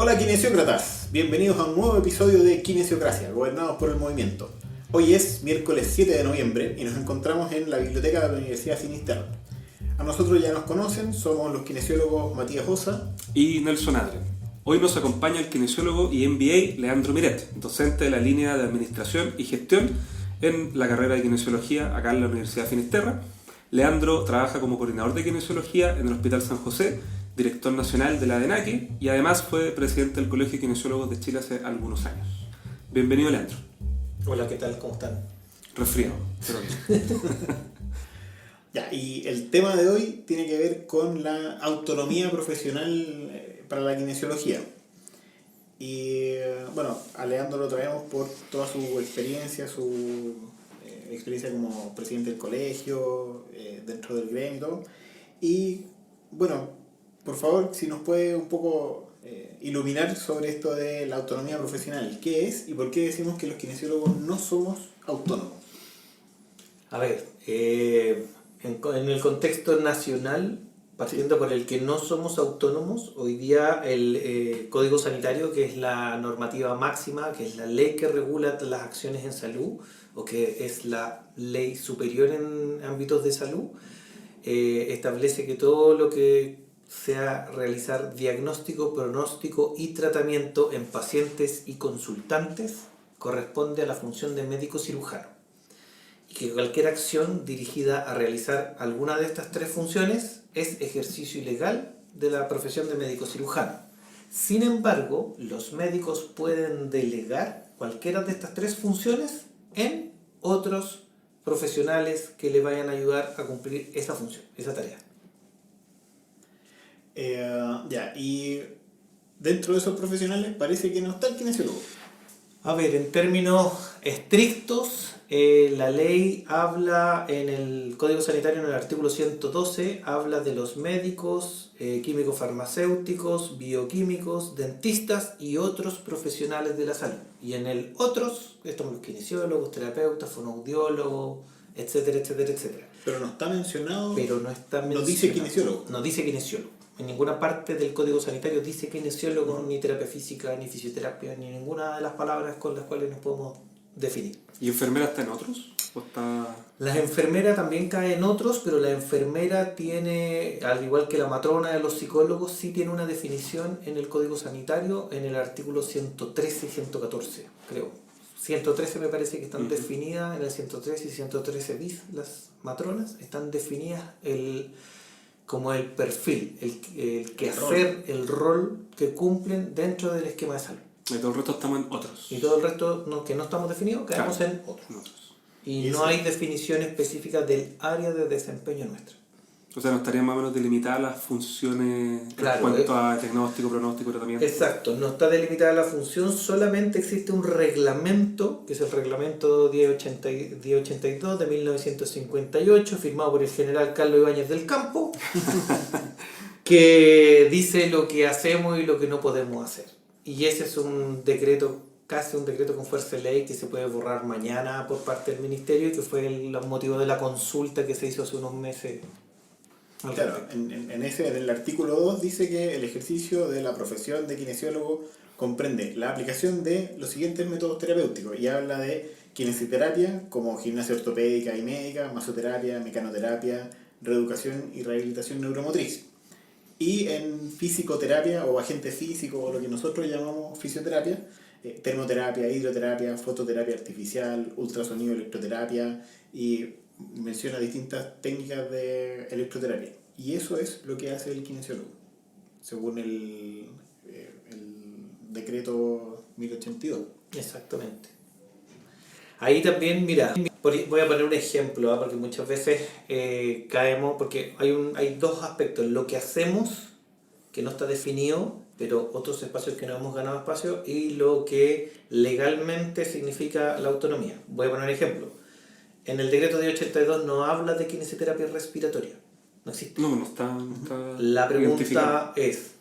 Hola kinesiócratas, bienvenidos a un nuevo episodio de Kinesiocracia, gobernados por el movimiento. Hoy es miércoles 7 de noviembre y nos encontramos en la biblioteca de la Universidad Finisterre. A nosotros ya nos conocen, somos los kinesiólogos Matías Osa y Nelson Adre. Hoy nos acompaña el kinesiólogo y MBA Leandro Miret, docente de la línea de Administración y Gestión en la carrera de Kinesiología acá en la Universidad Finisterre. Leandro trabaja como coordinador de Kinesiología en el Hospital San José, director nacional de la ADENAQUE y además fue presidente del Colegio de Kinesiólogos de Chile hace algunos años. Bienvenido, Leandro. Hola, ¿qué tal? ¿Cómo están? Resfriado, pero bien. Ya, y el tema de hoy tiene que ver con la autonomía profesional para la kinesiología. Y bueno, a Leandro lo traemos por toda su experiencia, experiencia como presidente del colegio, dentro del gremio y todo. Y bueno, por favor, si nos puede un poco iluminar sobre esto de la autonomía profesional. ¿Qué es y por qué decimos que los kinesiólogos no somos autónomos? A ver, en el contexto nacional, partiendo por el que no somos autónomos, hoy día el Código Sanitario, que es la normativa máxima, que es la ley que regula las acciones en salud, o que es la ley superior en ámbitos de salud, establece que todo lo que sea realizar diagnóstico, pronóstico y tratamiento en pacientes y consultantes corresponde a la función de médico cirujano. Y que cualquier acción dirigida a realizar alguna de estas tres funciones es ejercicio ilegal de la profesión de médico cirujano. Sin embargo, los médicos pueden delegar cualquiera de estas tres funciones en otros profesionales que le vayan a ayudar a cumplir esa función, esa tarea. Y dentro de esos profesionales parece que no está el kinesiólogo. A ver, en términos estrictos, la ley habla en el Código Sanitario, en el artículo 112, habla de los médicos, químicos farmacéuticos, bioquímicos, dentistas y otros profesionales de la salud. Y en el otros, estamos los kinesiólogos, terapeutas, fonoaudiólogos, etcétera, etcétera, etcétera. Pero no está mencionado. Pero no está mencionado. No dice kinesiólogo. No dice kinesiólogo. En ninguna parte del Código Sanitario dice kinesiólogo, ni terapia física, ni fisioterapia, ni ninguna de las palabras con las cuales nos podemos definir. ¿Y enfermera está en otros? ¿O está...? La enfermera también cae en otros, pero la enfermera tiene, al igual que la matrona de los psicólogos, sí tiene una definición en el Código Sanitario, en el artículo 113 y 114, creo. 113 me parece que están definidas, en el 113 y 113 bis, las matronas, están definidas como el perfil, el quehacer, el rol que cumplen dentro del esquema de salud. Y todo el resto estamos en otros. Y todo el resto que no estamos definidos, caemos en otros. Y no hay definición específica del área de desempeño nuestra. O sea, no estarían más o menos delimitadas las funciones claro, en cuanto a diagnóstico, pronóstico, tratamiento. Exacto, no está delimitada la función, solamente existe un reglamento, que es el reglamento 1082 de 1958, firmado por el general Carlos Ibáñez del Campo, que dice lo que hacemos y lo que no podemos hacer. Y ese es un decreto, casi un decreto con fuerza de ley que se puede borrar mañana por parte del ministerio y que fue el motivo de la consulta que se hizo hace unos meses. Claro, en el artículo 2 dice que el ejercicio de la profesión de kinesiólogo comprende la aplicación de los siguientes métodos terapéuticos y habla de kinesioterapia como gimnasia ortopédica y médica, masoterapia, mecanoterapia, reeducación y rehabilitación neuromotriz. Y en fisicoterapia o agente físico o lo que nosotros llamamos fisioterapia, termoterapia, hidroterapia, fototerapia artificial, ultrasonido, electroterapia y menciona distintas técnicas de electroterapia. Y eso es lo que hace el kinesiólogo, según el decreto 1082. Exactamente. Ahí también, mira, voy a poner un ejemplo, porque muchas veces caemos, porque hay dos aspectos, lo que hacemos, que no está definido, pero otros espacios que no hemos ganado espacio, y lo que legalmente significa la autonomía. Voy a poner un ejemplo. En el decreto de 82 no habla de kinesioterapia respiratoria. No existe. No está la pregunta es,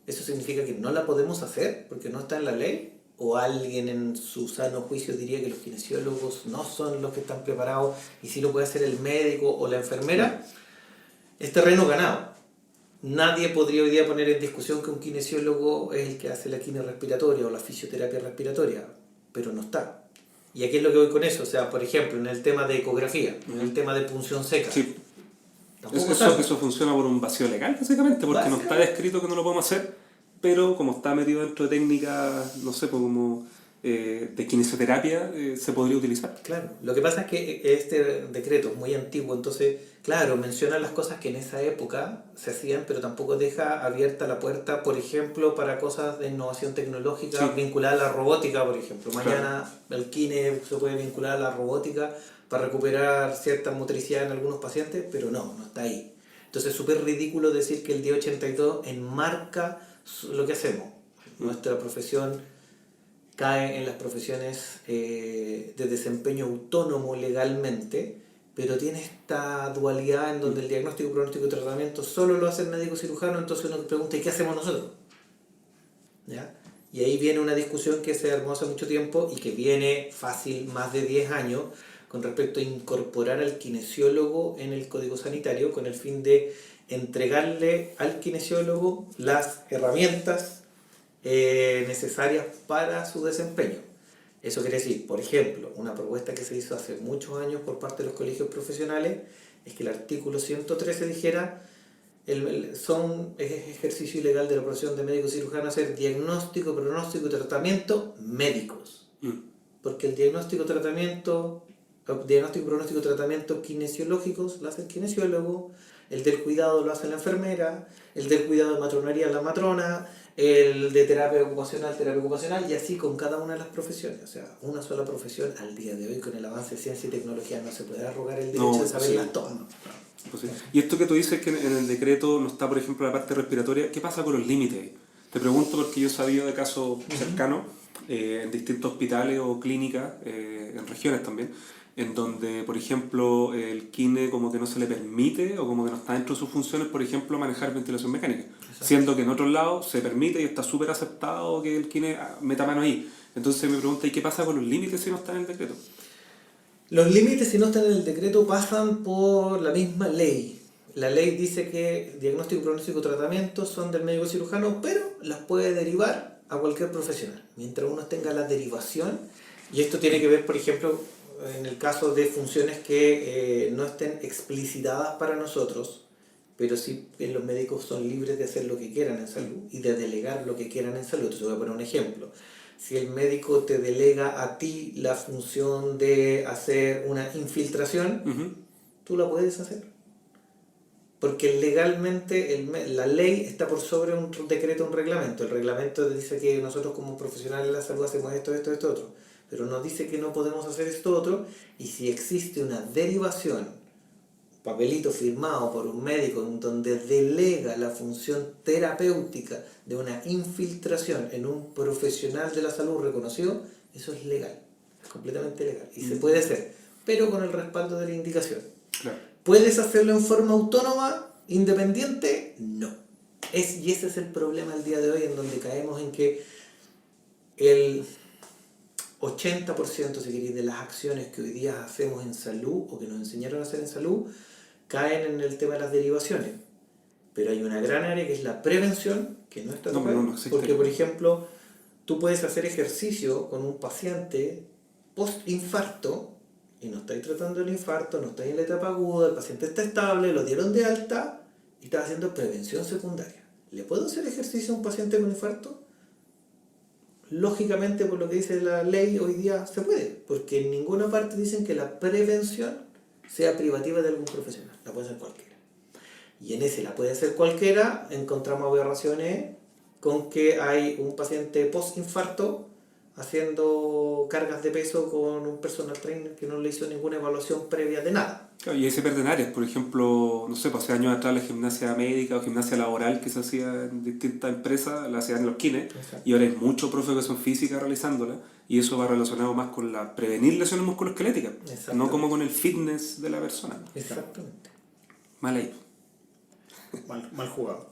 ¿eso significa que no la podemos hacer porque no está en la ley? ¿O alguien en su sano juicio diría que los kinesiólogos no son los que están preparados y sí lo puede hacer el médico o la enfermera? Es terreno ganado. Nadie podría hoy día poner en discusión que un kinesiólogo es el que hace la quimio respiratoria o la fisioterapia respiratoria, pero no está. Y aquí es lo que voy con eso, o sea, por ejemplo, en el tema de ecografía, en el tema de punción seca. Sí. Tampoco está. Eso funciona por un vacío legal, básicamente, porque no está descrito que no lo podemos hacer, pero como está metido dentro de técnicas, no sé, pues como de kinesioterapia, se podría utilizar. Claro, lo que pasa es que este decreto es muy antiguo, entonces, claro, menciona las cosas que en esa época se hacían, pero tampoco deja abierta la puerta, por ejemplo, para cosas de innovación tecnológica Sí. vinculada a la robótica, por ejemplo. Claro. Mañana el kine se puede vincular a la robótica para recuperar cierta motricidad en algunos pacientes, pero no está ahí. Entonces es súper ridículo decir que el día 82 enmarca lo que hacemos. Nuestra profesión cae en las profesiones de desempeño autónomo legalmente, pero tiene esta dualidad en donde el diagnóstico, pronóstico y tratamiento solo lo hace el médico cirujano, entonces uno pregunta, ¿y qué hacemos nosotros? ¿Ya? Y ahí viene una discusión que se armó hace mucho tiempo y que viene fácil más de 10 años con respecto a incorporar al kinesiólogo en el código sanitario con el fin de entregarle al kinesiólogo las herramientas necesarias para su desempeño. Eso quiere decir, por ejemplo, una propuesta que se hizo hace muchos años por parte de los colegios profesionales es que el artículo 113 dijera es ejercicio ilegal de la profesión de médico cirujano hacer diagnóstico, pronóstico y tratamiento médicos. Porque el diagnóstico, pronóstico y tratamiento kinesiológicos lo hace el kinesiólogo, el del cuidado lo hace la enfermera, el del cuidado de matronería la matrona, el de terapia ocupacional, y así con cada una de las profesiones. O sea, una sola profesión al día de hoy, con el avance de ciencia y tecnología, no se puede arrogar el derecho de saberlas todas. Pues sí. Y esto que tú dices que en el decreto no está, por ejemplo, la parte respiratoria, ¿qué pasa con los límites? Te pregunto porque yo he sabido de casos cercanos en distintos hospitales o clínicas, en regiones también, en donde, por ejemplo, el kine como que no se le permite o como que no está dentro de sus funciones, por ejemplo, manejar ventilación mecánica. Exacto. Siendo que en otros lados se permite y está súper aceptado que el kine meta mano ahí. Entonces me pregunta, ¿y qué pasa con los límites si no están en el decreto? Los límites, si no están en el decreto, pasan por la misma ley. La ley dice que diagnóstico, pronóstico y tratamiento son del médico cirujano, pero las puede derivar a cualquier profesional. Mientras uno tenga la derivación, y esto tiene que ver, por ejemplo, en el caso de funciones que no estén explicitadas para nosotros, pero sí los médicos son libres de hacer lo que quieran en salud y de delegar lo que quieran en salud. Entonces voy a poner un ejemplo. Si el médico te delega a ti la función de hacer una infiltración, tú la puedes hacer. Porque legalmente la ley está por sobre un decreto, un reglamento. El reglamento dice que nosotros como profesionales de la salud hacemos esto, otro. Pero nos dice que no podemos hacer esto otro, y si existe una derivación, papelito firmado por un médico en donde delega la función terapéutica de una infiltración en un profesional de la salud reconocido, eso es legal, es completamente legal y se puede hacer, pero con el respaldo de la indicación. Claro. ¿Puedes hacerlo en forma autónoma, independiente? No. Y ese es el problema al día de hoy, en donde caemos en que el 80%, si queréis, de las acciones que hoy día hacemos en salud o que nos enseñaron a hacer en salud caen en el tema de las derivaciones. Pero hay una gran área que es la prevención, que no está tocada, porque, por ejemplo, tú puedes hacer ejercicio con un paciente post-infarto y no estáis tratando el infarto, no estáis en la etapa aguda, el paciente está estable, lo dieron de alta y estás haciendo prevención secundaria. ¿Le puedo hacer ejercicio a un paciente con infarto? Lógicamente, por lo que dice la ley, hoy día se puede, porque en ninguna parte dicen que la prevención sea privativa de algún profesional, la puede hacer cualquiera. Y en ese la puede hacer cualquiera, encontramos aberraciones con que hay un paciente post-infarto haciendo cargas de peso con un personal trainer que no le hizo ninguna evaluación previa de nada. Claro, y ahí se pierden áreas, por ejemplo, no sé, pues hace años atrás la gimnasia médica o gimnasia laboral que se hacía en distintas empresas, la hacían en los kines, y ahora hay mucho profe de educación física realizándola, y eso va relacionado más con la prevenir lesiones musculoesqueléticas, no como con el fitness de la persona. Exactamente. Mal ahí. Mal jugado.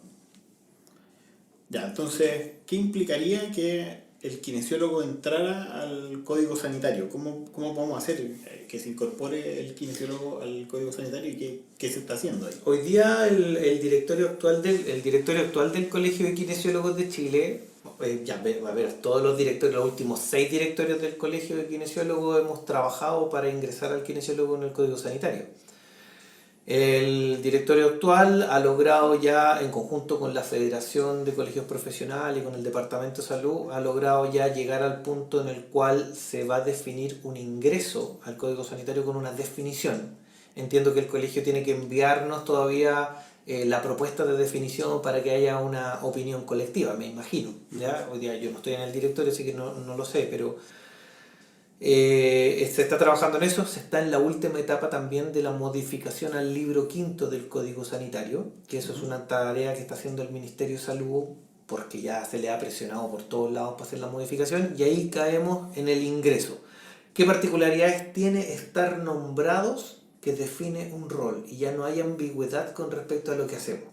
Ya, entonces, ¿qué implicaría que el kinesiólogo entrara al código sanitario? ¿Cómo podemos hacer que se incorpore el kinesiólogo al código sanitario y qué se está haciendo ahí? Hoy día el directorio actual del Colegio de Kinesiólogos de Chile, a ver, todos los directorios, los últimos 6 directorios del Colegio de Kinesiólogos hemos trabajado para ingresar al kinesiólogo en el código sanitario. El directorio actual ha logrado ya, en conjunto con la Federación de Colegios Profesionales y con el Departamento de Salud, ha logrado ya llegar al punto en el cual se va a definir un ingreso al Código Sanitario con una definición. Entiendo que el colegio tiene que enviarnos todavía la propuesta de definición para que haya una opinión colectiva, me imagino. ¿Ya? Hoy día yo no estoy en el directorio, así que no lo sé, pero se está trabajando en eso. Se está en la última etapa también de la modificación al libro quinto del Código Sanitario, que eso es una tarea que está haciendo el Ministerio de Salud, porque ya se le ha presionado por todos lados para hacer la modificación, y ahí caemos en el ingreso. ¿Qué particularidades tiene estar nombrados que define un rol? Y ya no hay ambigüedad con respecto a lo que hacemos.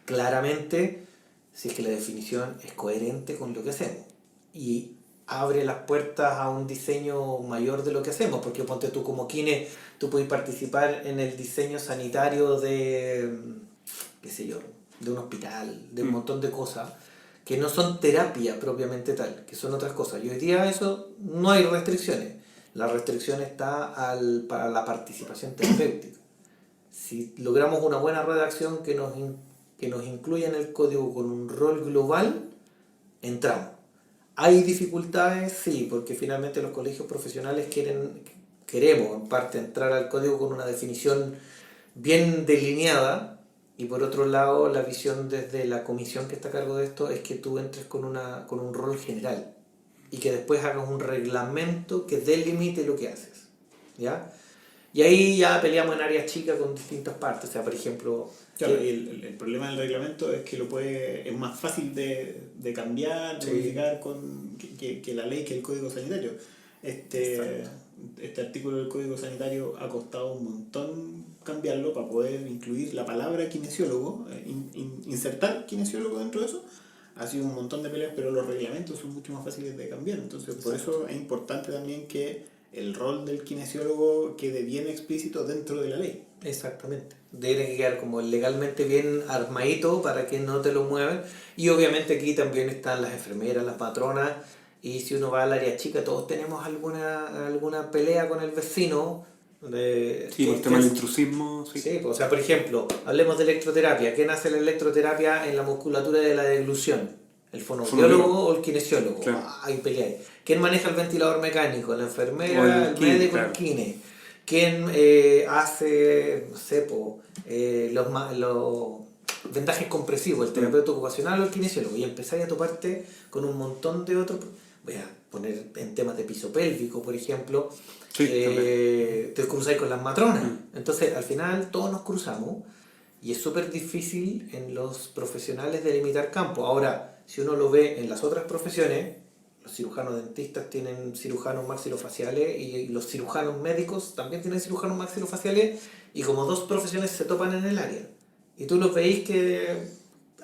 Claramente, si es que la definición es coherente con lo que hacemos. Y abre las puertas a un diseño mayor de lo que hacemos, porque ponte tú como kine, tú puedes participar en el diseño sanitario de, qué sé yo, de un hospital, de un montón de cosas que no son terapia propiamente tal, que son otras cosas. Y hoy día eso no hay restricciones. La restricción está para la participación terapéutica. Si logramos una buena redacción que nos incluya en el código con un rol global, entramos. ¿Hay dificultades? Sí, porque finalmente los colegios profesionales queremos en parte entrar al código con una definición bien delineada, y por otro lado la visión desde la comisión que está a cargo de esto es que tú entres con un rol general y que después hagas un reglamento que delimite lo que haces, ¿ya? Y ahí ya peleamos en áreas chicas con distintas partes, o sea, por ejemplo... Claro, y el problema del reglamento es que es más fácil de cambiar, de modificar que la ley, que el Código Sanitario. Este artículo del Código Sanitario ha costado un montón cambiarlo para poder incluir la palabra kinesiólogo, insertar kinesiólogo dentro de eso. Ha sido un montón de peleas, pero los reglamentos son mucho más fáciles de cambiar. Entonces, por eso es importante también que el rol del kinesiólogo quede bien explícito dentro de la ley. Exactamente. Debe quedar como legalmente bien armadito para que no te lo muevan. Y obviamente aquí también están las enfermeras, las matronas. Y si uno va al área chica, todos tenemos alguna pelea con el vecino. Sí, el tema del intrusismo. Sí. Sí, o sea, por ejemplo, hablemos de electroterapia. ¿Quién hace la electroterapia en la musculatura de la deglución? ¿El fonoaudiólogo o el kinesiólogo? Claro. Hay pelea ahí. ¿Quién maneja el ventilador mecánico? ¿La enfermera, el médico, claro. el kine? ¿Quién hace, no sé, los vendajes compresivos? ¿El terapeuta ocupacional o el kinesiólogo? Y empezáis a toparte con un montón de otros. Voy a poner en temas de piso pélvico, por ejemplo. Sí, te cruzáis con las matronas. Entonces, al final, todos nos cruzamos y es súper difícil en los profesionales delimitar campo. Ahora, si uno lo ve en las otras profesiones, los cirujanos dentistas tienen cirujanos maxilofaciales y los cirujanos médicos también tienen cirujanos maxilofaciales, y como dos profesiones se topan en el área. Y tú los veis que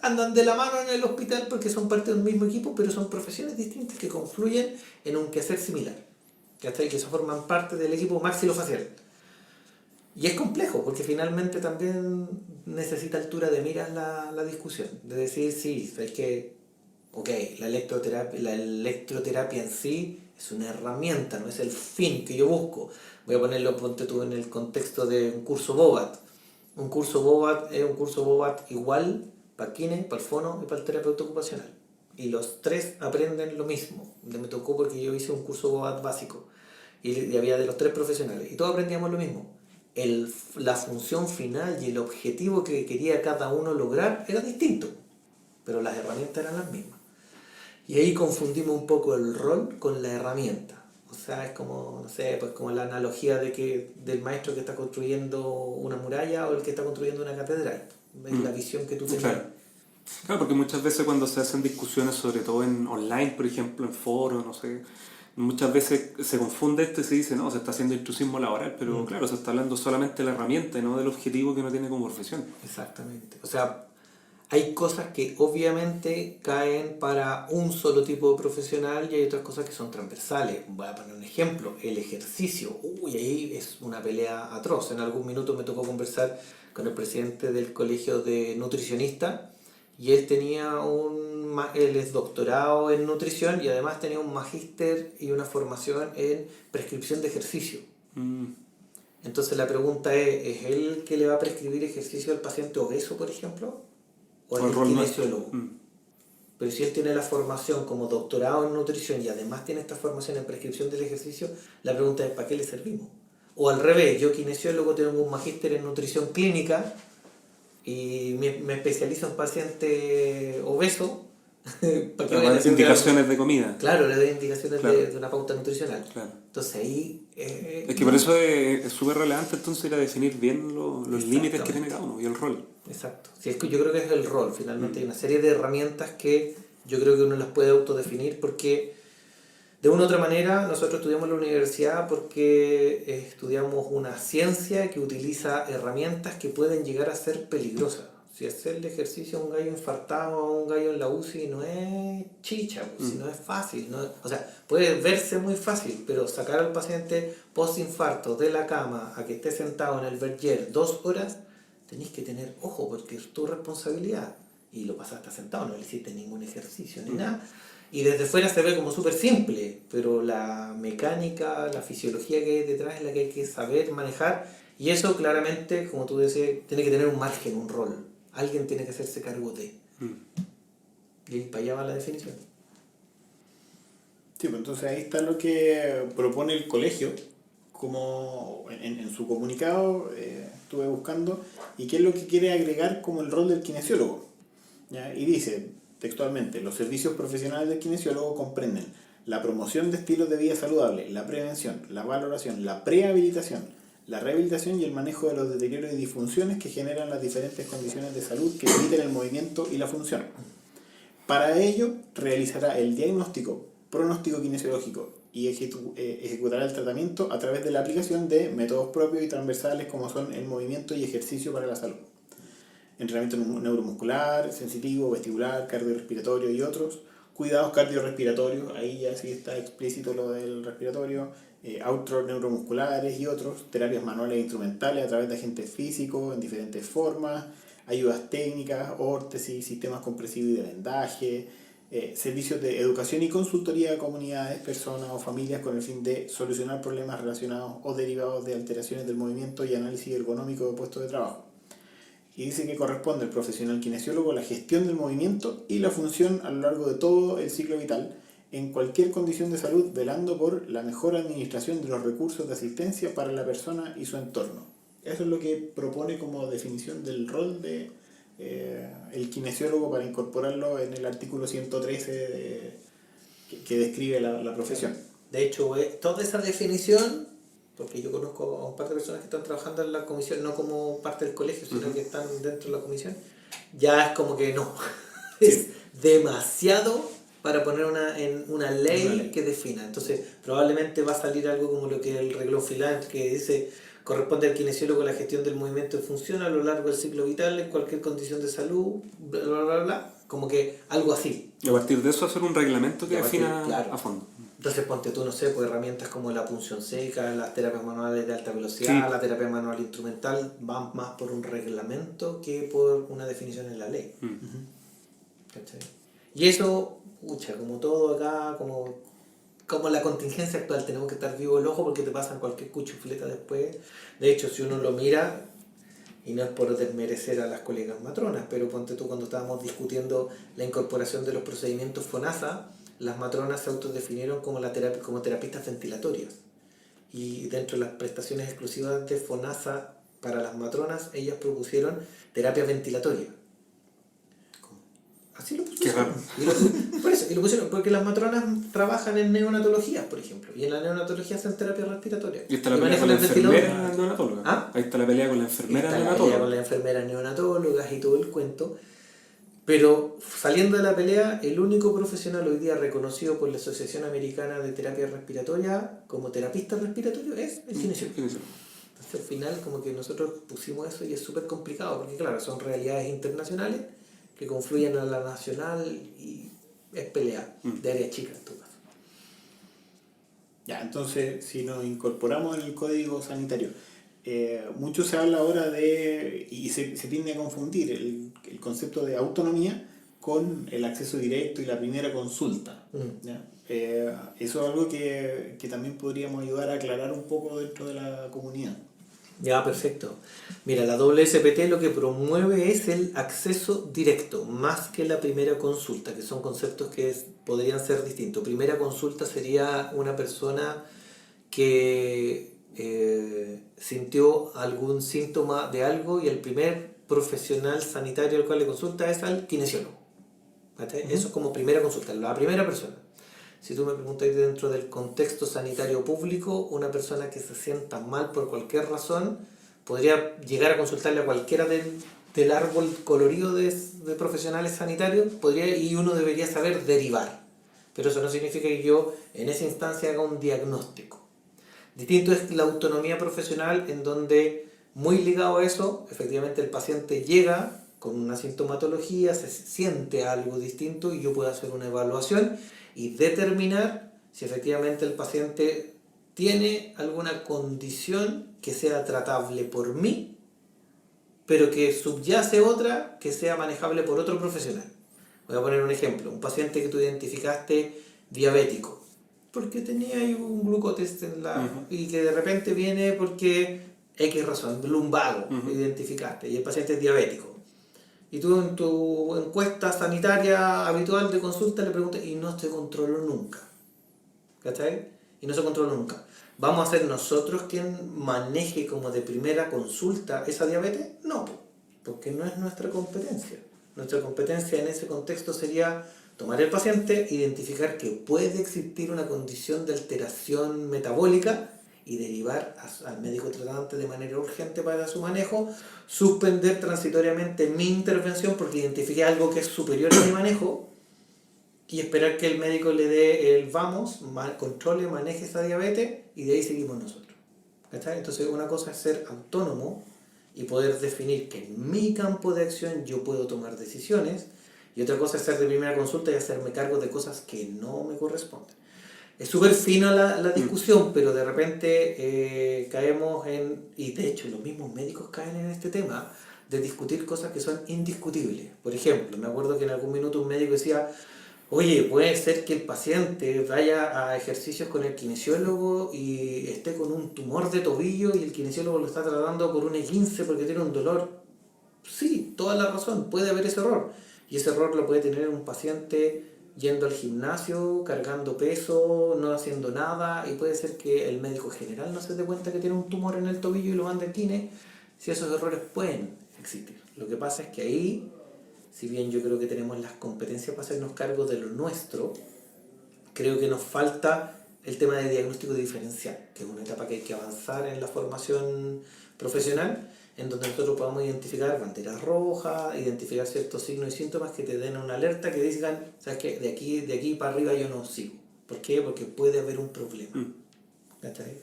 andan de la mano en el hospital porque son parte de un mismo equipo, pero son profesiones distintas que confluyen en un quehacer similar, que se forman parte del equipo maxilofacial. Y es complejo porque finalmente también necesita altura de miras la discusión, de decir, sí, es que la electroterapia en sí es una herramienta, no es el fin que yo busco. Voy a ponerlo, ponte tú, en el contexto de un curso BOBAT. Un curso BOBAT es un curso BOBAT igual para el kine, para el fono y para el terapeuta ocupacional. Y los tres aprenden lo mismo. Me tocó porque yo hice un curso BOBAT básico y había de los tres profesionales y todos aprendíamos lo mismo. La función final y el objetivo que quería cada uno lograr era distinto, pero las herramientas eran las mismas. Y ahí confundimos un poco el rol con la herramienta. O sea, es como, no sé, pues como la analogía del maestro que está construyendo una muralla o el que está construyendo una catedral. Es la visión que tú tienes. Claro, porque muchas veces cuando se hacen discusiones, sobre todo en online, por ejemplo, en foros, no sé, muchas veces se confunde esto y se dice, no, se está haciendo intrusismo laboral, pero claro, se está hablando solamente de la herramienta y no del objetivo que uno tiene como profesión. Exactamente. O sea, hay cosas que obviamente caen para un solo tipo de profesional y hay otras cosas que son transversales. Voy a poner un ejemplo, el ejercicio. Uy, ahí es una pelea atroz. En algún minuto me tocó conversar con el presidente del colegio de nutricionistas y él él es doctorado en nutrición y además tenía un magíster y una formación en prescripción de ejercicio. Entonces la pregunta ¿es él que le va a prescribir ejercicio al paciente obeso, por ejemplo? ¿O el kinesiólogo? Pero si él tiene la formación como doctorado en nutrición y además tiene esta formación en prescripción del ejercicio, la pregunta es ¿para qué le servimos? O al revés, yo kinesiólogo tengo un magíster en nutrición clínica y me especializo en pacientes obesos. ¿Para qué indicaciones de comida? Claro, le doy indicaciones claro. de una pauta nutricional. Claro. Entonces ahí... es que por eso es súper relevante entonces ir a definir bien los límites que tiene cada uno y el rol. Exacto. Sí, es que yo creo que es el rol. Finalmente hay una serie de herramientas que yo creo que uno las puede autodefinir porque de una u otra manera nosotros estudiamos en la universidad porque estudiamos una ciencia que utiliza herramientas que pueden llegar a ser peligrosas. Si hacerle ejercicio a un gallo infartado o a un gallo en la UCI no es chicha, si no es fácil. O sea, puede verse muy fácil, pero sacar al paciente post-infarto de la cama a que esté sentado en el Berger 2 horas, tenés que tener ojo porque es tu responsabilidad. Y lo pasaste sentado, no le hiciste ningún ejercicio ni nada. Y desde fuera se ve como súper simple, pero la mecánica, la fisiología que hay detrás es la que hay que saber manejar. Y eso claramente, como tú decías, tiene que tener un margen, un rol. Alguien tiene que hacerse cargo de. Y para allá va la definición. Sí, pues entonces ahí está lo que propone el colegio, como en su comunicado estuve buscando, y qué es lo que quiere agregar como el rol del kinesiólogo. ¿Ya? Y dice textualmente, los servicios profesionales del kinesiólogo comprenden la promoción de estilos de vida saludable, la prevención, la valoración, la prehabilitación, la rehabilitación y el manejo de los deterioros y disfunciones que generan las diferentes condiciones de salud que limiten el movimiento y la función. Para ello, realizará el diagnóstico, pronóstico kinesiológico y ejecutará el tratamiento a través de la aplicación de métodos propios y transversales como son el movimiento y ejercicio para la salud, entrenamiento neuromuscular, sensitivo, vestibular, cardiorrespiratorio y otros, cuidados cardiorrespiratorios, ahí ya sí está explícito lo del respiratorio, outros neuromusculares y otros, terapias manuales e instrumentales a través de agentes físicos en diferentes formas, ayudas técnicas, órtesis, sistemas compresivos y de vendaje, servicios de educación y consultoría a comunidades, personas o familias con el fin de solucionar problemas relacionados o derivados de alteraciones del movimiento y análisis ergonómico de puestos de trabajo. Y dice que corresponde al profesional kinesiólogo la gestión del movimiento y la función a lo largo de todo el ciclo vital, en cualquier condición de salud, velando por la mejor administración de los recursos de asistencia para la persona y su entorno. Eso es lo que propone como definición del rol de el kinesiólogo para incorporarlo en el artículo 113 que describe la profesión. De hecho, toda esa definición, porque yo conozco a un par de personas que están trabajando en la comisión, no como parte del colegio, sino que están dentro de la comisión, ya es como que no. Es demasiado para poner en una ley que defina. Entonces, probablemente va a salir algo como lo que el reglón Filant, que dice, corresponde al kinesiólogo la gestión del movimiento y función a lo largo del ciclo vital en cualquier condición de salud, bla, bla, bla, bla, como que algo así. Y a partir de eso hacer un reglamento que defina claro. a fondo. Entonces ponte tú, no sé, pues herramientas como la punción seca, las terapias manuales de alta velocidad, la terapia manual instrumental, van más por un reglamento que por una definición en la ley. ¿Cachai? Y eso, pucha, como todo acá, como la contingencia actual, tenemos que estar vivo el ojo porque te pasan cualquier cuchufleta después. De hecho, si uno lo mira, y no es por desmerecer a las colegas matronas, pero ponte tú cuando estábamos discutiendo la incorporación de los procedimientos FONASA, las matronas se autodefinieron como terapistas ventilatorias. Y dentro de las prestaciones exclusivas de FONASA para las matronas, ellas propusieron terapia ventilatoria. Así lo pusieron. Por eso, y lo pusieron porque las matronas trabajan en neonatología, por ejemplo, y en la neonatología hacen terapia respiratoria. Y está la pelea con la enfermera neonatóloga. ¿Ah? Ahí está la pelea con la enfermera neonatóloga. Está la pelea con las enfermeras neonatólogas y todo el cuento. Pero saliendo de la pelea, el único profesional hoy día reconocido por la Asociación Americana de Terapia Respiratoria como terapista respiratorio es el kinesiólogo. Entonces al final como que nosotros pusimos eso y es súper complicado porque claro, son realidades internacionales que confluyen a la nacional y es pelea de área chica en tu caso. Ya, entonces, si nos incorporamos en el código sanitario, mucho se habla ahora de, y se tiende a confundir el concepto de autonomía con el acceso directo y la primera consulta. ¿Ya? Eso es algo que también podríamos ayudar a aclarar un poco dentro de la comunidad. Ya, perfecto. Mira, la WSPT lo que promueve es el acceso directo, más que la primera consulta, que son conceptos que podrían ser distintos. Primera consulta sería una persona que sintió algún síntoma de algo y el primer profesional sanitario al cual le consulta es al kinesiólogo. Eso es como primera consulta, la primera persona. Si tú me preguntas dentro del contexto sanitario público, una persona que se sienta mal por cualquier razón podría llegar a consultarle a cualquiera del árbol colorido de profesionales sanitarios y uno debería saber derivar. Pero eso no significa que yo en esa instancia haga un diagnóstico. Distinto es la autonomía profesional, en donde, muy ligado a eso, efectivamente el paciente llega con una sintomatología, se siente algo distinto y yo puedo hacer una evaluación y determinar si efectivamente el paciente tiene alguna condición que sea tratable por mí, pero que subyace otra que sea manejable por otro profesional. Voy a poner un ejemplo. Un paciente que tú identificaste diabético, porque tenía ahí un glucotest y que de repente viene porque X razón, lumbago, identificaste, y el paciente es diabético. Y tú en tu encuesta sanitaria habitual de consulta le preguntas y no se controló nunca. ¿Cachai? Y no se controló nunca. ¿Vamos a ser nosotros quien maneje como de primera consulta esa diabetes? No, porque no es nuestra competencia. Nuestra competencia en ese contexto sería tomar el paciente, identificar que puede existir una condición de alteración metabólica y derivar al médico tratante de manera urgente para su manejo, suspender transitoriamente mi intervención porque identifiqué algo que es superior a mi manejo y esperar que el médico le dé el vamos, controle, maneje esa diabetes y de ahí seguimos nosotros. ¿Está? Entonces una cosa es ser autónomo y poder definir que en mi campo de acción yo puedo tomar decisiones, y otra cosa es ser de primera consulta y hacerme cargo de cosas que no me corresponden. Es súper fina la discusión, pero de repente caemos en, y de hecho los mismos médicos caen en este tema, de discutir cosas que son indiscutibles. Por ejemplo, me acuerdo que en algún minuto un médico decía, oye, puede ser que el paciente vaya a ejercicios con el kinesiólogo y esté con un tumor de tobillo y el kinesiólogo lo está tratando por un E15 porque tiene un dolor. Sí, toda la razón, puede haber ese error. Y ese error lo puede tener un paciente yendo al gimnasio, cargando peso, no haciendo nada, y puede ser que el médico general no se dé cuenta que tiene un tumor en el tobillo y lo manda al kine. Si esos errores pueden existir. Lo que pasa es que ahí, si bien yo creo que tenemos las competencias para hacernos cargo de lo nuestro, creo que nos falta el tema de diagnóstico diferencial, que es una etapa que hay que avanzar en la formación profesional, en donde nosotros podamos identificar banderas rojas, identificar ciertos signos y síntomas que te den una alerta que digan, ¿sabes qué? De aquí para arriba yo no sigo. ¿Por qué? Porque puede haber un problema. ¿Cachai?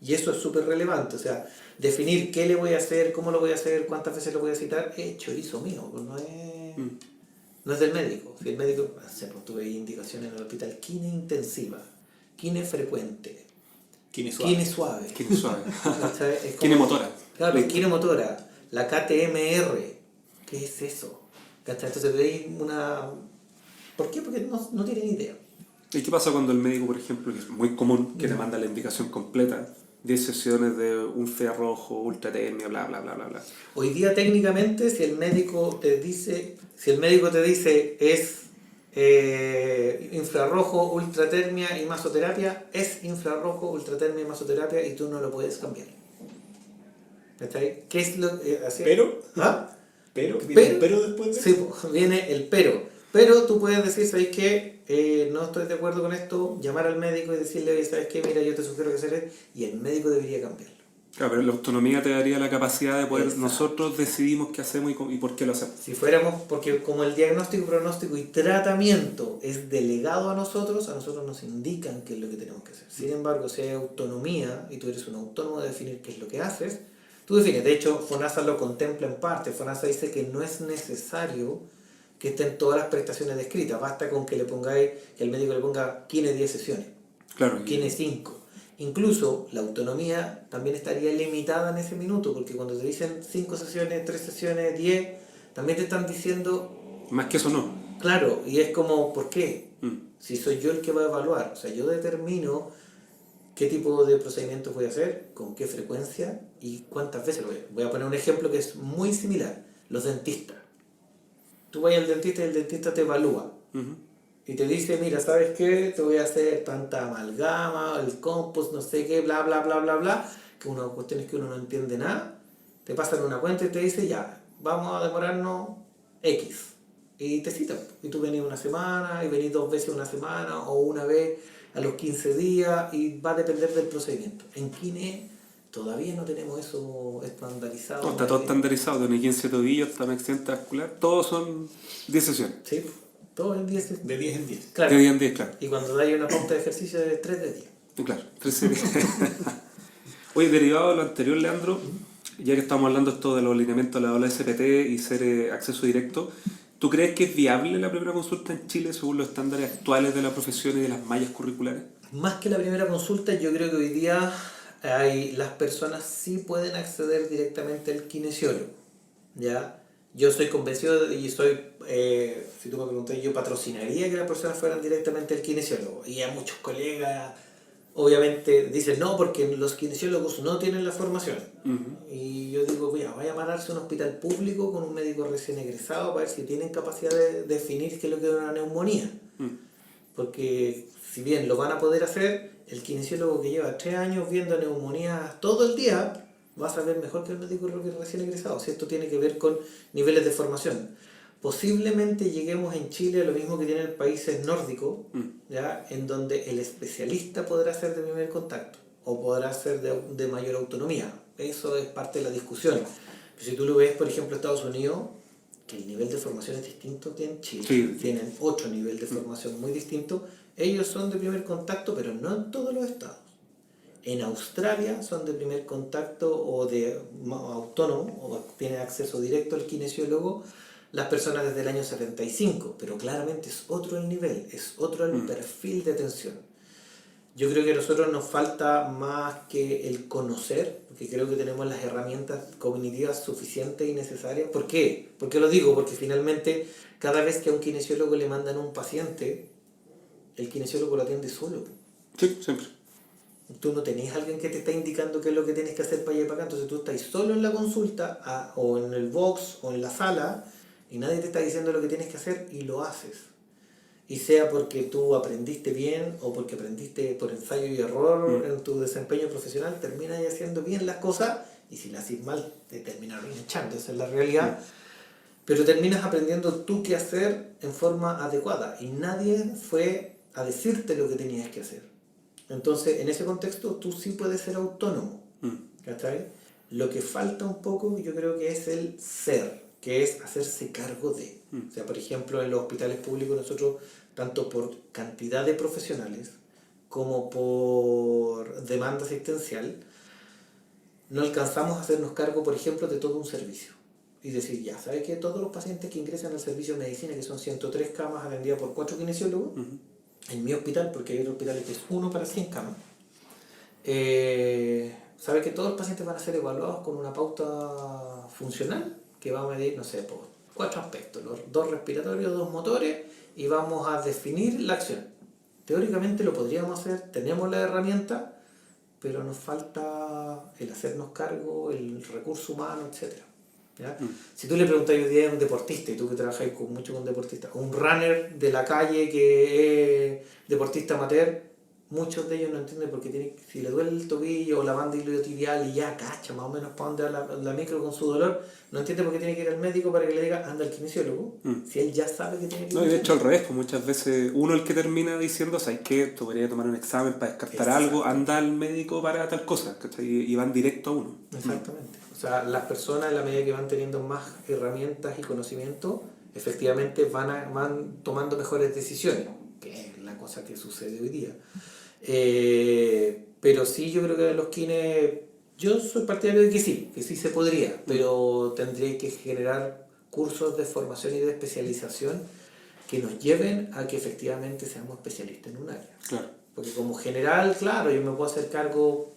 Y eso es súper relevante, o sea, definir qué le voy a hacer, cómo lo voy a hacer, cuántas veces lo voy a citar, es chorizo mío, pues no es del médico. Si el médico, pues tuve indicaciones en el hospital, quine intensiva, quine frecuente, quine suave. Quine motora. Claro, la quine motora, la KTMR, ¿qué es eso? ¿Cachai? Entonces veis una... ¿Por qué? Porque no tienen idea. ¿Y qué pasa cuando el médico, por ejemplo, que es muy común, que te manda la indicación completa, 10 sesiones de un infrarrojo, ultratermia, bla, bla, bla, bla, bla? Hoy día técnicamente, si el médico te dice es infrarrojo, ultratermia y masoterapia, es infrarrojo, ultratermia y masoterapia y tú no lo puedes cambiar. ¿Está ahí? ¿Qué es lo que hace? ¿Pero? ¿Ah? ¿Pero después de Sí, pues, viene el pero. Pero tú puedes decir, ¿sabes qué? No estoy de acuerdo con esto, llamar al médico y decirle, oye, ¿sabes qué? Mira, yo te sugiero que hacer esto, y el médico debería cambiarlo. Claro, pero la autonomía te daría la capacidad de poder, nosotros decidimos qué hacemos y por qué lo hacemos. Si fuéramos, porque como el diagnóstico, pronóstico y tratamiento es delegado a nosotros nos indican qué es lo que tenemos que hacer. Sin embargo, si hay autonomía y tú eres un autónomo de definir qué es lo que haces, tú defines. De hecho, FONASA lo contempla en parte. FONASA dice que no es necesario que que estén todas las prestaciones descritas. Basta con que le pongáis, que el médico le ponga kine 10 sesiones, Claro. kine 5. Incluso la autonomía también estaría limitada en ese minuto, porque cuando te dicen 5 sesiones, 3 sesiones, 10, también te están diciendo, Más que eso no. claro, y es como, ¿por qué? Mm. Si soy yo el que va a evaluar, o sea, yo determino qué tipo de procedimientos voy a hacer, con qué frecuencia y cuántas veces lo voy a hacer. Voy a poner un ejemplo que es muy similar, los dentistas. Tú vas al dentista y el dentista te evalúa. Ujú. Y te dice, mira, ¿sabes qué? Te voy a hacer tanta amalgama, el compost, no sé qué, bla, bla, bla, bla, bla, que una cuestión es que uno no entiende nada. Te pasan una cuenta y te dice, ya, vamos a demorarnos X. Y te citan. Y tú venís una semana, y venís 2 veces una semana, o una vez a los 15 días, y va a depender del procedimiento. En kine todavía no tenemos eso estandarizado. No, está todo estandarizado, tiene 15 tobillos, está un accidente vascular, todos son 10 sesiones. Sí, todo el 10. De 10 en 10. Claro. De 10 en 10, claro. Y cuando dais una pauta de ejercicio de 3 de 10. Claro, 3 series. Oye, derivado de lo anterior, Leandro, ya que estamos hablando esto de los lineamientos de la OLSPT y ser acceso directo, ¿tú crees que es viable la primera consulta en Chile según los estándares actuales de la profesión y de las mallas curriculares? Más que la primera consulta, yo creo que hoy día las personas sí pueden acceder directamente al kinesiólogo. ¿Ya? Yo soy convencido y soy, si tú me preguntas, yo patrocinaría que las personas fueran directamente al kinesiólogo. Y a muchos colegas, obviamente, dicen no, porque los kinesiólogos no tienen la formación. Y yo digo, vaya a pararse a un hospital público con un médico recién egresado para ver si tienen capacidad de definir qué es lo que es una neumonía. Porque si bien lo van a poder hacer, el kinesiólogo que lleva 3 años viendo neumonías todo el día va a saber mejor que el médico recién egresado. Si esto tiene que ver con niveles de formación. Posiblemente lleguemos en Chile a lo mismo que tienen países nórdicos, ¿ya? En donde el especialista podrá ser de primer contacto o podrá ser de mayor autonomía. Eso es parte de la discusión. Pero si tú lo ves, por ejemplo, Estados Unidos, que el nivel de formación es distinto que en Chile, Sí. tienen otro nivel de formación muy distinto, ellos son de primer contacto, pero no en todos los estados. En Australia son de primer contacto o de autónomo, o tienen acceso directo al kinesiólogo las personas desde el año 75, pero claramente es otro el nivel, es otro el perfil de atención. Yo creo que a nosotros nos falta más que el conocer, porque creo que tenemos las herramientas cognitivas suficientes y necesarias. ¿Por qué? ¿Por qué lo digo? Porque finalmente cada vez que a un kinesiólogo le mandan un paciente, el kinesiólogo lo atiende solo. Sí, siempre. Tú no tenés a alguien que te está indicando qué es lo que tienes que hacer para allá y para acá, entonces tú estás solo en la consulta o en el box o en la sala y nadie te está diciendo lo que tienes que hacer y lo haces. Y sea porque tú aprendiste bien o porque aprendiste por ensayo y error en tu desempeño profesional, terminas haciendo bien las cosas y si las haces mal te terminaron echando, esa es la realidad. Pero terminas aprendiendo tú qué hacer en forma adecuada y nadie fue a decirte lo que tenías que hacer. Entonces, en ese contexto, tú sí puedes ser autónomo. ¿Cachai? Lo que falta un poco, yo creo que es el ser, que es hacerse cargo de. O sea, por ejemplo, en los hospitales públicos nosotros, tanto por cantidad de profesionales como por demanda asistencial, no alcanzamos a hacernos cargo, por ejemplo, de todo un servicio. Y decir, ya, ¿sabes qué? Todos los pacientes que ingresan al servicio de medicina, que son 103 camas atendidas por 4 kinesiólogos, en mi hospital, porque hay otros hospitales que es 1 para 100 camas, sabe que todos los pacientes van a ser evaluados con una pauta funcional que va a medir, no sé, por 4 aspectos, los 2 respiratorios, 2 motores, y vamos a definir la acción. Teóricamente lo podríamos hacer, tenemos la herramienta, pero nos falta el hacernos cargo, el recurso humano, etc. ¿Ya? Si tú le preguntas hoy día a un deportista, y tú que trabajas mucho con deportistas, un runner de la calle que es deportista amateur, muchos de ellos no entienden por qué si le duele el tobillo o la banda iliotibial y ya cacha más o menos para dónde va la micro con su dolor, no entiende por qué tiene que ir al médico para que le diga anda al kinesiólogo, si él ya sabe que tiene que ir. No, y de hecho al revés, pues muchas veces uno el que termina diciendo, ¿sabes qué? Tú deberías tomar un examen para descartar algo, anda al médico para tal cosa, ¿cachai? Y van directo a uno. Exactamente. O sea, las personas en la medida que van teniendo más herramientas y conocimiento, efectivamente van tomando mejores decisiones, que es la cosa que sucede hoy día. Pero sí, yo creo que los kines, yo soy partidario de que sí se podría, pero tendría que generar cursos de formación y de especialización que nos lleven a que efectivamente seamos especialistas en un área. Claro. Porque como general, claro, yo me puedo hacer cargo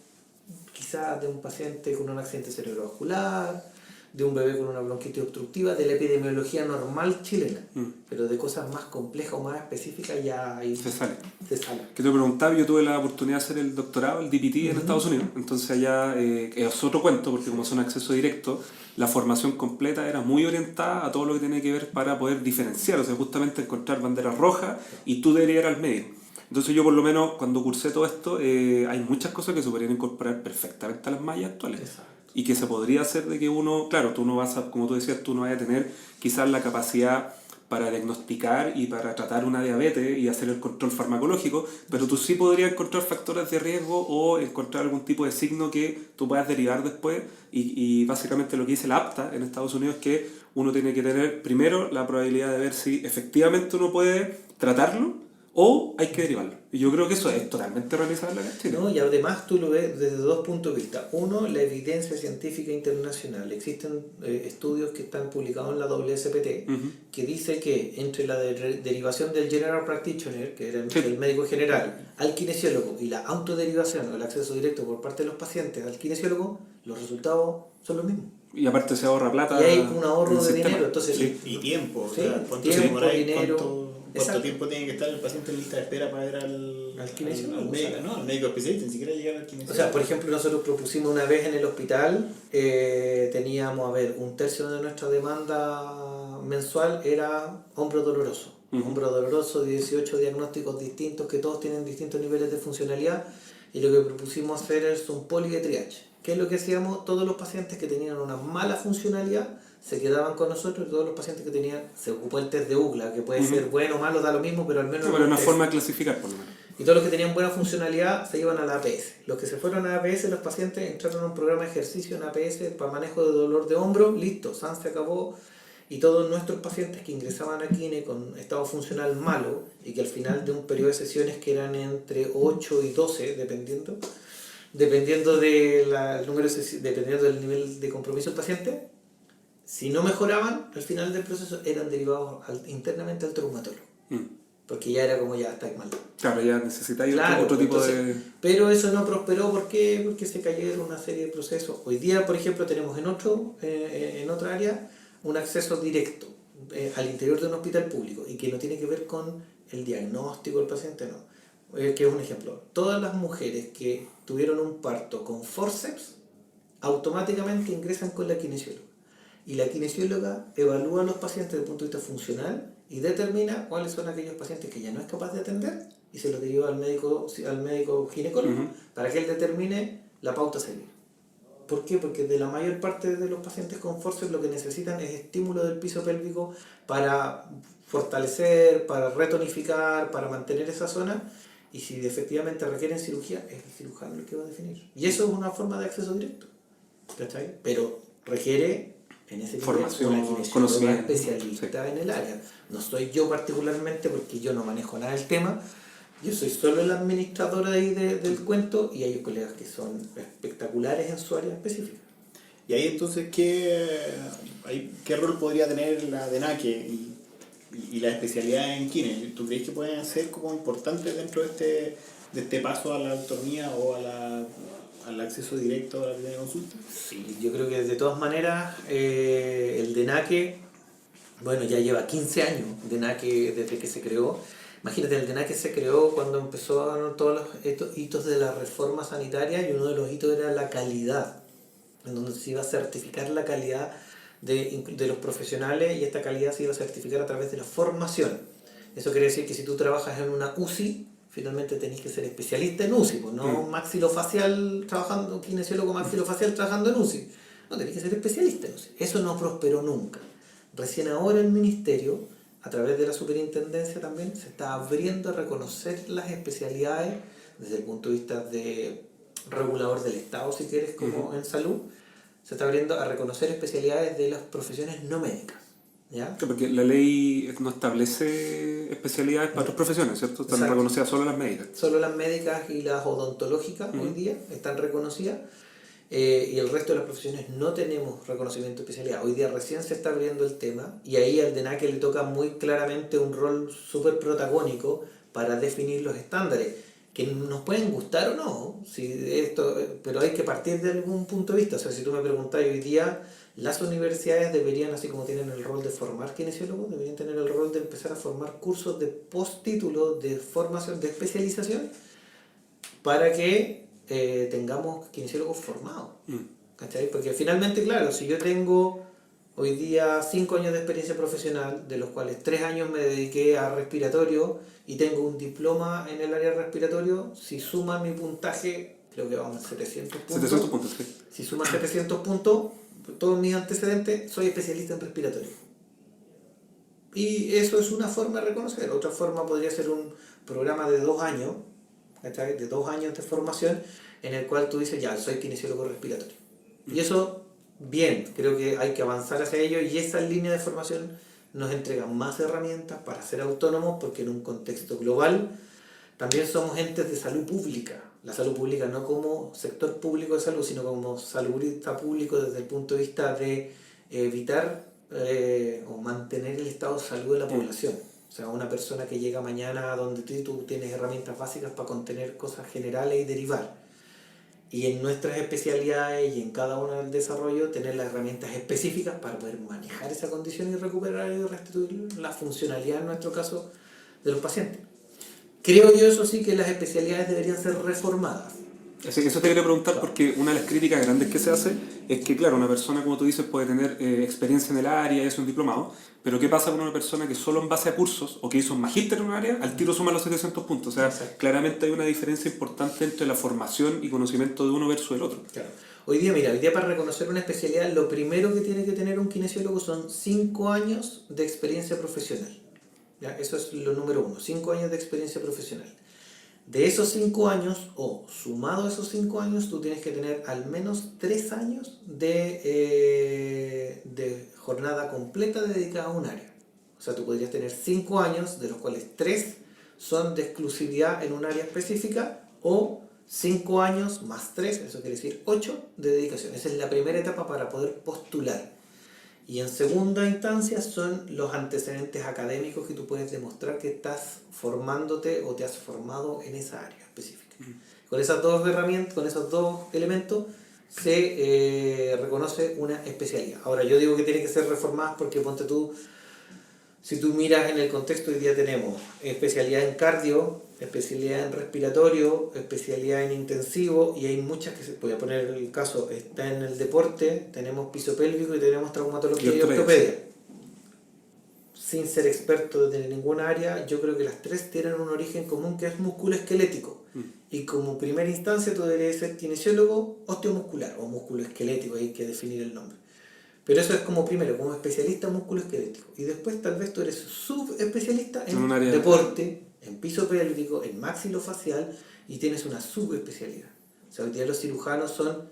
quizás de un paciente con un accidente cerebrovascular, de un bebé con una bronquitis obstructiva, de la epidemiología normal chilena, pero de cosas más complejas o más específicas ya ahí Se sale. se sale. Que te preguntaba, yo tuve la oportunidad de hacer el doctorado, el DPT, en Estados Unidos. Entonces allá es otro cuento, porque como son acceso directo, la formación completa era muy orientada a todo lo que tiene que ver para poder diferenciar, o sea, justamente encontrar banderas rojas y tú deberías ir al medio. Entonces yo por lo menos cuando cursé todo esto, hay muchas cosas que se podrían incorporar perfectamente a las mallas actuales. Exacto. Y que se podría hacer de que uno, claro, tú no vas a, como tú decías, tú no vas a tener quizás la capacidad para diagnosticar y para tratar una diabetes y hacer el control farmacológico, pero tú sí podrías encontrar factores de riesgo o encontrar algún tipo de signo que tú puedas derivar después y básicamente lo que dice la APTA en Estados Unidos es que uno tiene que tener primero la probabilidad de ver si efectivamente uno puede tratarlo o hay que derivarlo. Y yo creo que eso es totalmente realizable acá en Chile. ¿No? Y además tú lo ves desde dos puntos de vista. Uno, la evidencia científica internacional. Existen estudios que están publicados en la WSPT que dice que entre la derivación del General Practitioner, que era el médico general, al kinesiólogo y la autoderivación o el acceso directo por parte de los pacientes al kinesiólogo, los resultados son los mismos. Y aparte se ahorra plata. Y hay un ahorro de dinero. Entonces, y tiempo. Sí, O sea, ¿cuánto tiempo, se demora y dinero. cuánto tiempo tiene que estar el paciente en lista de espera para ver al kinesiólogo? al médico? No, al médico especialista, ni siquiera llegar al kinesiólogo. O sea, por ejemplo, nosotros propusimos una vez en el hospital, teníamos, a ver, un tercio de nuestra demanda mensual era hombro doloroso. Hombro doloroso, 18 diagnósticos distintos que todos tienen distintos niveles de funcionalidad, y lo que propusimos hacer es un poli de triage. ¿Qué es lo que hacíamos? Todos los pacientes que tenían una mala funcionalidad se quedaban con nosotros, y todos los pacientes que tenían, se ocupó el test de UGLA, que puede ser bueno o malo, da lo mismo, pero al menos... Sí, pero una forma de clasificar, por lo menos. Y todos los que tenían buena funcionalidad se iban a la APS. Los que se fueron a la APS, los pacientes entraron a un programa de ejercicio en APS para manejo de dolor de hombro, listo, SAN se acabó. Y todos nuestros pacientes que ingresaban a Kine con estado funcional malo y que al final de un periodo de sesiones que eran entre 8 y 12, dependiendo dependiendo del nivel de compromiso del paciente, si no mejoraban, al final del proceso eran derivados internamente al traumatólogo. Porque ya era como ya estáis mal. Claro, ya necesitáis Claro, otro tipo entonces, de... Pero eso no prosperó, ¿por qué? Porque se cayeron una serie de procesos. Hoy día, por ejemplo, tenemos en otra área un acceso directo al interior de un hospital público y que no tiene que ver con el diagnóstico del paciente, no. Que es un ejemplo. Todas las mujeres que tuvieron un parto con forceps automáticamente ingresan con la kinesióloga. Y la kinesióloga evalúa a los pacientes desde el punto de vista funcional y determina cuáles son aquellos pacientes que ya no es capaz de atender y se los deriva al médico ginecólogo para que él determine la pauta a seguir. ¿Por qué? Porque de la mayor parte de los pacientes con forceps lo que necesitan es estímulo del piso pélvico para fortalecer, para retonificar, para mantener esa zona, y si efectivamente requieren cirugía, es el cirujano el que va a definir. Y eso es una forma de acceso directo, ¿cachai? Pero requiere en ese formación, una kinesióloga especialista en el área. No soy yo particularmente porque yo no manejo nada del tema. Yo soy solo el administrador ahí del cuento y hay colegas que son espectaculares en su área específica. Y ahí entonces, ¿qué rol podría tener la DENACE y la especialidad en Kine? ¿Tú crees que pueden ser como importantes dentro de este paso a la autonomía o al acceso directo a la primera consulta? Sí, yo creo que de todas maneras el DENACE, bueno, ya lleva 15 años DENACE desde que se creó. Imagínate, el DENACE se creó cuando empezaron todos los hitos de la reforma sanitaria y uno de los hitos era la calidad, en donde se iba a certificar la calidad de los profesionales y esta calidad se iba a certificar a través de la formación. Eso quiere decir que si tú trabajas en una UCI, finalmente tenés que ser especialista en UCI, pues no maxilofacial trabajando, kinesiólogo maxilofacial trabajando en UCI. No, tenés que ser especialista en UCI. Eso no prosperó nunca. Recién ahora el ministerio, a través de la superintendencia también, se está abriendo a reconocer las especialidades desde el punto de vista de regulador del Estado, si quieres, como en salud. Se está abriendo a reconocer especialidades de las profesiones no médicas. ¿Ya? Porque la ley no establece especialidades para otras profesiones, ¿cierto? Están reconocidas solo las médicas. Solo las médicas y las odontológicas hoy día están reconocidas. y el resto de las profesiones no tenemos reconocimiento de especialidad. Hoy día recién se está abriendo el tema y ahí al DENACE le toca muy claramente un rol súper protagónico para definir los estándares, que nos pueden gustar o no, pero hay que partir de algún punto de vista. O sea, si tú me preguntas hoy día, las universidades deberían, así como tienen el rol de formar kinesiólogos, deberían tener el rol de empezar a formar cursos de postítulo, de formación, de especialización, para que tengamos kinesiólogos formados. ¿Cachai? Porque finalmente, claro, si yo tengo hoy día 5 años de experiencia profesional, de los cuales 3 años me dediqué a respiratorio y tengo un diploma en el área respiratorio, si suma mi puntaje, creo que vamos a 700 puntos. 700 puntos, sí. Si suma 700 puntos, todos mis antecedentes, soy especialista en respiratorio. Y eso es una forma de reconocer. Otra forma podría ser un programa de 2 años, ¿cachai? De 2 años de formación, en el cual tú dices, ya, soy kinesiólogo respiratorio. Y eso, bien, creo que hay que avanzar hacia ello, y esa línea de formación nos entrega más herramientas para ser autónomos, porque en un contexto global también somos entes de salud pública. La salud pública no como sector público de salud, sino como saludista público desde el punto de vista de evitar o mantener el estado de salud de la población. O sea, una persona que llega mañana donde tú tienes herramientas básicas para contener cosas generales y derivar. Y en nuestras especialidades y en cada uno del desarrollo tener las herramientas específicas para poder manejar esa condición y recuperar y restituir la funcionalidad, en nuestro caso, de los pacientes. Creo yo, eso sí, que las especialidades deberían ser reformadas. Eso te quería preguntar, porque una de las críticas grandes que se hace es que, claro, una persona, como tú dices, puede tener experiencia en el área y es un diplomado, pero ¿qué pasa con una persona que solo en base a cursos o que hizo un magíster en un área, al tiro suma los 700 puntos? O sea, exacto, claramente hay una diferencia importante entre la formación y conocimiento de uno versus el otro. Claro. Hoy día para reconocer una especialidad, lo primero que tiene que tener un kinesiólogo son 5 años de experiencia profesional. ¿Ya? Eso es lo número 1, 5 años de experiencia profesional. De esos 5 años, o sumado a esos 5 años, tú tienes que tener al menos 3 años de jornada completa dedicada a un área. O sea, tú podrías tener 5 años, de los cuales 3 son de exclusividad en un área específica, o 5 años más 3, eso quiere decir 8 de dedicación. Esa es la primera etapa para poder postular. Y en segunda instancia son los antecedentes académicos que tú puedes demostrar que estás formándote o te has formado en esa área específica. Con esas dos herramientas, con esos dos elementos, se reconoce una especialidad. Ahora, yo digo que tiene que ser reformada porque, ponte tú, si tú miras en el contexto, hoy día tenemos especialidad en cardio, especialidad en respiratorio, especialidad en intensivo, y hay muchas que voy a poner el caso, está en el deporte, tenemos piso pélvico y tenemos traumatología y ortopedia. Sin ser experto de ninguna área, yo creo que las 3 tienen un origen común, que es musculoesquelético. Y como primera instancia tú deberías ser kinesiólogo osteomuscular o musculoesquelético, hay que definir el nombre. Pero eso es como primero, como especialista musculoesquelético. Y después tal vez tú eres subespecialista en deporte, en piso pélvico, en maxilofacial, y tienes una subespecialidad. O sea, hoy día los cirujanos son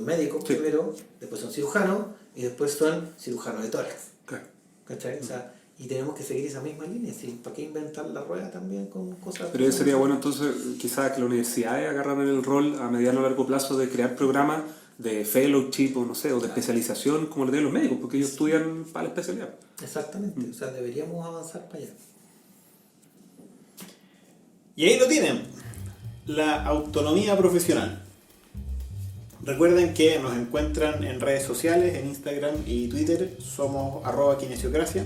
médicos primero, después son cirujanos, y después son cirujanos de tórax. ¿Cachai? O sea, y tenemos que seguir esa misma línea. ¿Sí? ¿Para qué inventar la rueda también con cosas? Pero sería bueno entonces quizás que las universidades agarraran el rol a mediano o largo plazo de crear programas de fellowship o no sé, o de especialización como lo tienen los médicos, porque ellos estudian para la especialidad. Exactamente, o sea, deberíamos avanzar para allá. Y ahí lo tienen, la autonomía profesional. Recuerden que nos encuentran en redes sociales, en Instagram y Twitter, somos @kinesiocracia.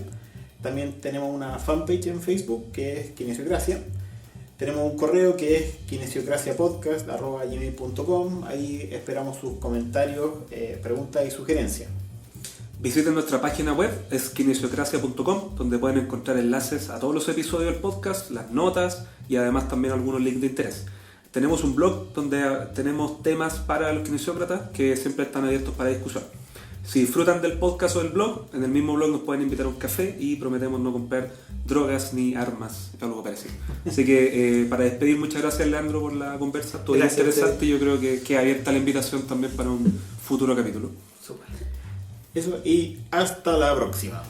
También tenemos una fanpage en Facebook que es Kinesiocracia. Tenemos un correo que es kinesiocraciapodcast@gmail.com. Ahí esperamos sus comentarios, preguntas y sugerencias. Visiten nuestra página web, es kinesiocracia.com, donde pueden encontrar enlaces a todos los episodios del podcast, las notas y además también algunos links de interés. Tenemos un blog donde tenemos temas para los kinesiócratas que siempre están abiertos para discusión. Si disfrutan del podcast o del blog, en el mismo blog nos pueden invitar a un café y prometemos no comprar drogas ni armas, algo parecido. Así que para despedir, muchas gracias Leandro por la conversa, todo interesante y yo creo que queda abierta la invitación también para un futuro capítulo. Súper. Eso, y hasta la próxima.